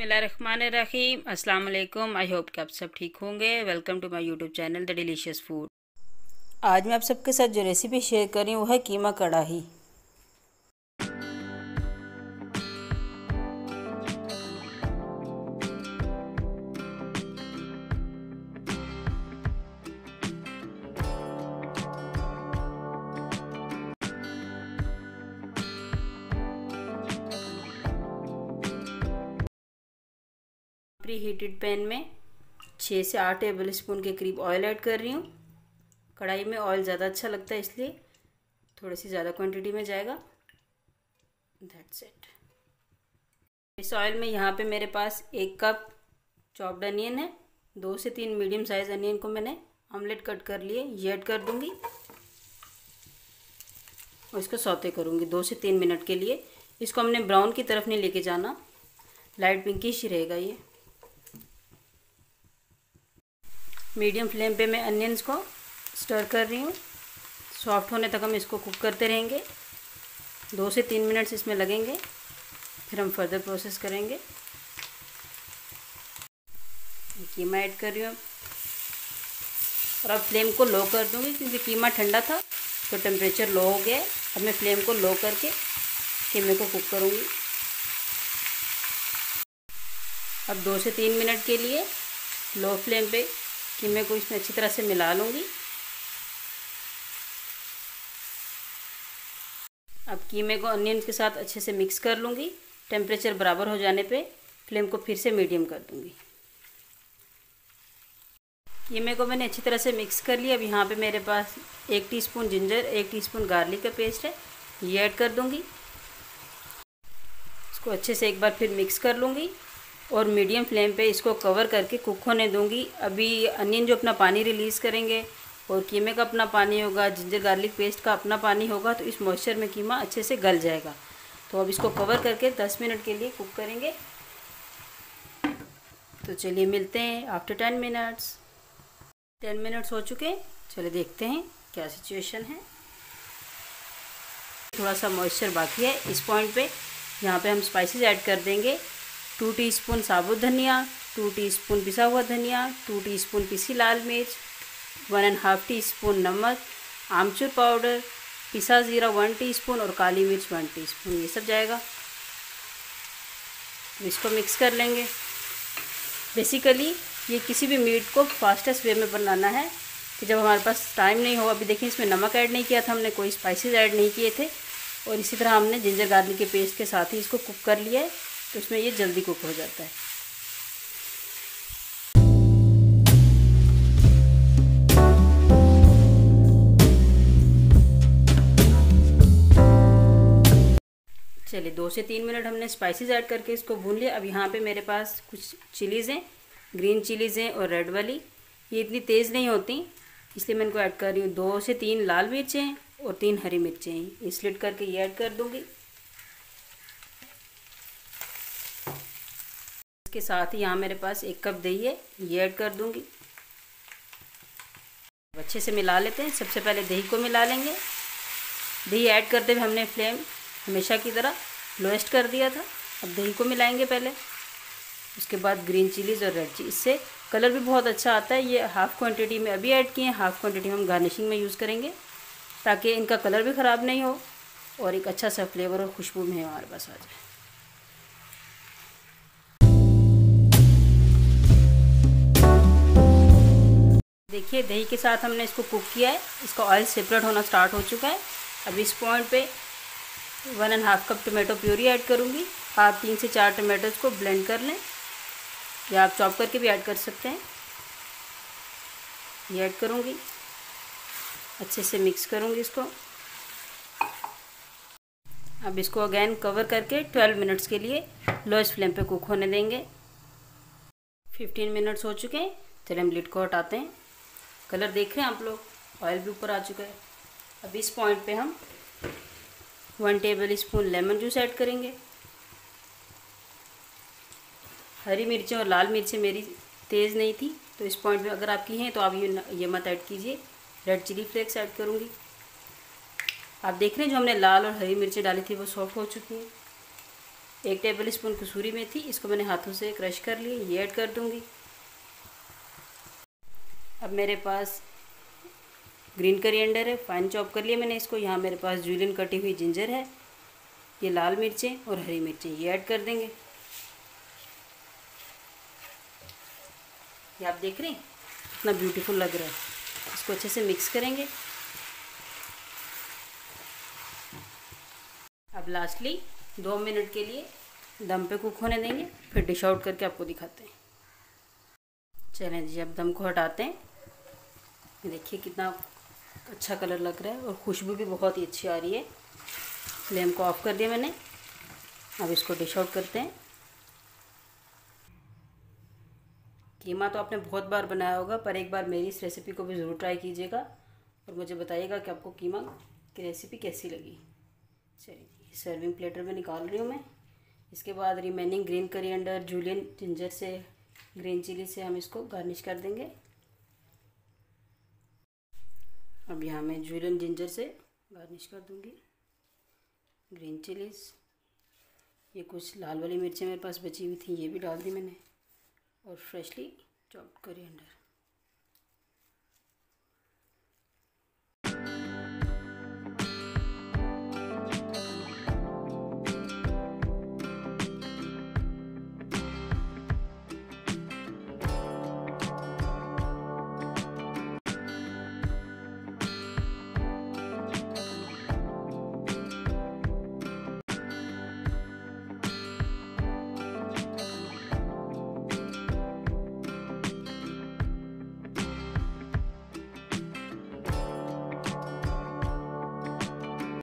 बिस्मिल्लाहिर्रहमानिर्रहीम। अस्सलाम वालेकुम। आई होप कि आप सब ठीक होंगे। Welcome to my YouTube channel the delicious food. आज मैं आप सबके साथ जो रेसिपी शेयर कर रही हूँ वो है कीमा कढ़ाई। प्री हीटेड पैन में 6 से 8 टेबल स्पून के करीब ऑयल ऐड कर रही हूँ। कढ़ाई में ऑयल ज़्यादा अच्छा लगता है इसलिए थोड़ी सी ज़्यादा क्वांटिटी में जाएगा। That's it. इस ऑयल में यहाँ पे मेरे पास 1 कप चॉप्ड अनियन है। 2 से 3 मीडियम साइज अनियन को मैंने ऑमलेट कट कर लिए, ये ऐड कर दूँगी और इसको सौते करूँगी 2 से 3 मिनट के लिए। इसको हमने ब्राउन की तरफ नहीं लेके जाना, लाइट पिंकिश ही रहेगा ये। मीडियम फ्लेम पे मैं अनियंस को स्टर कर रही हूँ। सॉफ्ट होने तक हम इसको कुक करते रहेंगे। 2 से 3 मिनट्स इसमें लगेंगे, फिर हम फर्दर प्रोसेस करेंगे। कीमा ऐड कर रही हूँ और अब फ्लेम को लो कर दूँगी क्योंकि कीमा ठंडा था तो टेम्परेचर लो हो गया है। अब मैं फ्लेम को लो करके कीमे को कुक करूँगी। अब 2 से 3 मिनट के लिए लो फ्लेम पे कीमे को इसमें अच्छी तरह से मिला लूँगी। अब कीमे को अनियन के साथ अच्छे से मिक्स कर लूँगी। टेम्परेचर बराबर हो जाने पे फ्लेम को फिर से मीडियम कर दूँगी। कीमे को मैंने अच्छी तरह से मिक्स कर लिया। अब यहाँ पे मेरे पास 1 टीस्पून जिंजर, 1 टीस्पून गार्लिक का पेस्ट है, ये ऐड कर दूँगी। इसको अच्छे से एक बार फिर मिक्स कर लूँगी और मीडियम फ्लेम पे इसको कवर करके कुक होने दूँगी। अभी अनियन जो अपना पानी रिलीज़ करेंगे और कीमे का अपना पानी होगा, जिंजर गार्लिक पेस्ट का अपना पानी होगा, तो इस मॉइस्चर में कीमा अच्छे से गल जाएगा। तो अब इसको कवर करके 10 मिनट के लिए कुक करेंगे। तो चलिए मिलते हैं आफ्टर 10 मिनट्स। 10 मिनट्स हो चुके हैं, चलिए देखते हैं क्या सिचुएशन है। थोड़ा सा मॉइस्चर बाकी है। इस पॉइंट पे यहाँ पे हम स्पाइसेस ऐड कर देंगे। 2 टीस्पून साबुत धनिया, 2 टीस्पून पिसा हुआ धनिया, 2 टीस्पून पिसी लाल मिर्च, 1.5 टीस्पून नमक, आमचूर पाउडर, पिसा ज़ीरा 1 टीस्पून और काली मिर्च 1 टीस्पून, ये सब जाएगा। इसको मिक्स कर लेंगे। बेसिकली ये किसी भी मीट को फास्टेस्ट वे में बनाना है कि जब हमारे पास टाइम नहीं हो। अभी देखिए इसमें नमक ऐड नहीं किया था हमने, कोई स्पाइसेस ऐड नहीं किए थे और इसी तरह हमने जिंजर गार्लिक के पेस्ट के साथ ही इसको कुक कर लिया है, तो इसमें ये जल्दी कुक हो जाता है। चलिए 2 से 3 मिनट हमने स्पाइसेस ऐड करके इसको भून लिया। अब यहाँ पे मेरे पास कुछ चिलीज़ हैं, ग्रीन चिलीज़ हैं और रेड वाली। ये इतनी तेज़ नहीं होती इसलिए मैं इनको ऐड कर रही हूँ। 2 से 3 लाल मिर्चें हैं और 3 हरी मिर्चें हैं, ये स्लिट करके ये ऐड कर दूँगी। इसके साथ ही यहाँ मेरे पास 1 कप दही है, ये ऐड कर दूँगी। अच्छे से मिला लेते हैं। सबसे पहले दही को मिला लेंगे। दही ऐड करते हुए हमने फ्लेम हमेशा की तरह लोएस्ट कर दिया था। अब दही को मिलाएंगे पहले, उसके बाद ग्रीन चिलीज़ और रेड चिली। इससे कलर भी बहुत अच्छा आता है। ये हाफ़ क्वांटिटी में अभी ऐड किए हैं, हाफ़ क्वांटिटी हम गार्निशिंग में यूज़ करेंगे ताकि इनका कलर भी ख़राब नहीं हो और एक अच्छा सा फ्लेवर और खुशबू में हमारे पास आ जाए। देखिए दही के साथ हमने इसको कुक किया है, इसका ऑयल सेपरेट होना स्टार्ट हो चुका है। अब इस पॉइंट पे 1.5 कप टमाटो प्यूरी ऐड करूँगी। आप 3 से 4 टमाटोज़ को ब्लेंड कर लें या आप चॉप करके भी ऐड कर सकते हैं। ये ऐड करूँगी, अच्छे से मिक्स करूँगी इसको। अब इसको अगेन कवर करके 12 मिनट्स के लिए लोएस्ट फ्लेम पे कुक होने देंगे। 15 मिनट्स हो चुके हैं, चलिए हम लिड को हटाते हैं। कलर देख रहे हैं आप लोग, ऑयल भी ऊपर आ चुका है। अब इस पॉइंट पे हम 1 table spoon lemon juice add करेंगे। हरी मिर्चें और लाल मिर्चें मेरी तेज़ नहीं थी तो इस पॉइंट पे अगर आपकी हैं तो आप ये मत ऐड कीजिए। रेड चिली फ्लेक्स ऐड करूँगी। आप देख रहे हैं जो हमने लाल और हरी मिर्चें डाली थी वो सॉफ्ट हो चुकी हैं। 1 टेबल स्पून कसूरी मेथी, इसको मैंने हाथों से क्रश कर लिया, ये ऐड कर दूँगी। अब मेरे पास ग्रीन करिएंडर है, फाइन चॉप कर लिया मैंने इसको। यहाँ मेरे पास जूलियन कटी हुई जिंजर है, ये लाल मिर्चें और हरी मिर्चें, ये ऐड कर देंगे। ये आप देख रहे हैं कितना ब्यूटीफुल लग रहा है। इसको अच्छे से मिक्स करेंगे। अब लास्टली 2 मिनट के लिए दम पे कुक होने देंगे, फिर डिश आउट करके आपको दिखाते हैं। चलें जी, अब दम को हटाते हैं। देखिए कितना अच्छा कलर लग रहा है और खुशबू भी बहुत ही अच्छी आ रही है। फ्लेम को ऑफ कर दिया मैंने। अब इसको डिश आउट करते हैं। कीमा तो आपने बहुत बार बनाया होगा, पर एक बार मेरी इस रेसिपी को भी ज़रूर ट्राई कीजिएगा और मुझे बताइएगा कि आपको कीमा की रेसिपी कैसी लगी। चलिए सर्विंग प्लेटर में निकाल रही हूँ मैं। इसके बाद remaining green coriander, Julian ginger से, ग्रीन चिली से हम इसको गार्निश कर देंगे। अब यहाँ मैं जूलियन जिंजर से गार्निश कर दूँगी, ग्रीन चिलीज़, ये कुछ लाल वाली मिर्चें मेरे पास बची हुई थी, ये भी डाल दी मैंने, और फ्रेशली चॉप्ड करिएंडर।